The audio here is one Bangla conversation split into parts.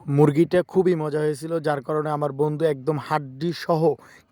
মুরগিটা খুবই মজা হয়েছিল, যার কারণে আমার বন্ধু একদম হাড্ডি সহ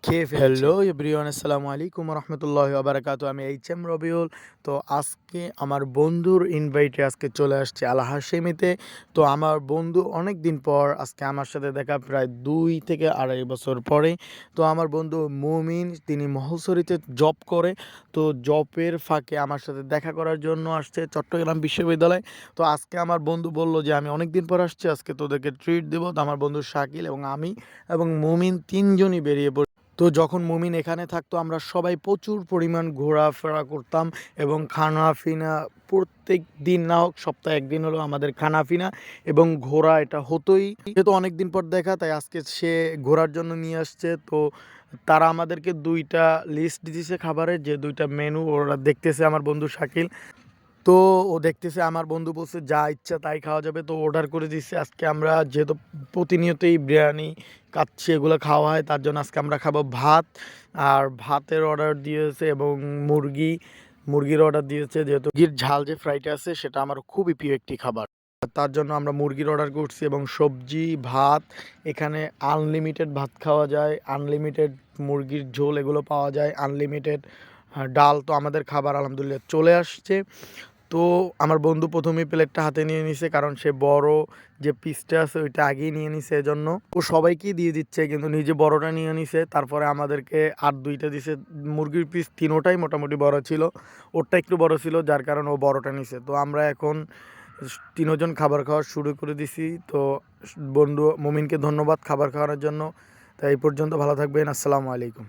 খেয়ে ফেলছে। হ্যালো এভরিওয়ান, আসসালামু আলাইকুম রাহমাতুল্লাহি ওয়া বারাকাতুহু। আমি এইচ এম রবিউল। তো আজকে আমার বন্ধুর ইনভাইটে আজকে চলে আসছে আল হাশেমিতে। তো আমার বন্ধু অনেক দিন পর আজকে আমার সাথে দেখা, প্রায় 2 থেকে আড়াই বছর পরে। তো আমার বন্ধু মুমিন, তিনি মহলছড়িতে জব করে। তো জবের ফাঁকে আমার সাথে দেখা করার জন্য আসছে চট্টগ্রাম বিশ্ববিদ্যালয়। তো আজকে আমার বন্ধু বলল যে আমি অনেক দিন পর আসছি, আজকে তোদেরকে ট্রিট দেবো। তো আমার বন্ধু শাকিল এবং আমি এবং মুমিন তিনজনই বেরিয়ে পড়ি। তো যখন মুমিন এখানে থাকতো আমরা সবাই প্রচুর পরিমাণ ঘোরাফেরা করতাম এবং খানাফিনা প্রত্যেক দিন না হোক সপ্তাহে একদিন হলেও আমাদের খানাফিনা এবং ঘোরা এটা হতোই। যেহেতু অনেক দিন পর দেখা, তাই আজকে সে ঘোরার জন্য নিয়ে আসছে। তো তারা আমাদেরকে 2টা লিস্ট দিয়েছে খাবারের, যে 2টা মেনু ওরা দেখতেছে আমার বন্ধু শাকিল। তো ও দেখতেছে, আমার বন্ধু বলছে যা ইচ্ছা তাই খাওয়া যাবে, তো অর্ডার করে দিচ্ছে। আজকে আমরা যেহেতু প্রতিনিয়তই বিরিয়ানি কাচ্ছি, এগুলো খাওয়া হয়, তার জন্য আজকে আমরা খাবো ভাত। আর ভাতের অর্ডার দিয়েছে এবং মুরগির অর্ডার দিয়েছে, যেহেতু মুরগির ঝাল যে ফ্রাইটা আছে সেটা আমার খুবই প্রিয় একটি খাবার। তার জন্য আমরা মুরগির অর্ডার করছি এবং সবজি ভাত। এখানে আনলিমিটেড ভাত খাওয়া যায়, আনলিমিটেড মুরগির ঝোল এগুলো পাওয়া যায়, আনলিমিটেড ডাল। তো আমাদের খাবার আলহামদুলিল্লাহ চলে আসছে। তো আমার বন্ধু প্রথমেই প্লেটটা হাতে নিয়ে নিছে, কারণ সে বড় যে পিসটা আছে ওইটা আগেই নিয়ে নিছে, এজন্য ও সবাইকেই দিয়ে দিচ্ছে, কিন্তু নিজে বড়টা নিয়ে নিছে। তারপরে আমাদেরকে আর 2টা দিছে। মুরগির পিস তিনোটাই মোটামুটি বড় ছিল, ওরটা একটু বড় ছিল, যার কারণে ও বড়টা নিছে। তো আমরা এখন তিনজন খাবার খাওয়া শুরু করে দিছি। তো বন্ধু মুমিনকে ধন্যবাদ খাবার খাওয়ানোর জন্য। তাই এই পর্যন্ত, ভালো থাকবেন, আসসালামু আলাইকুম।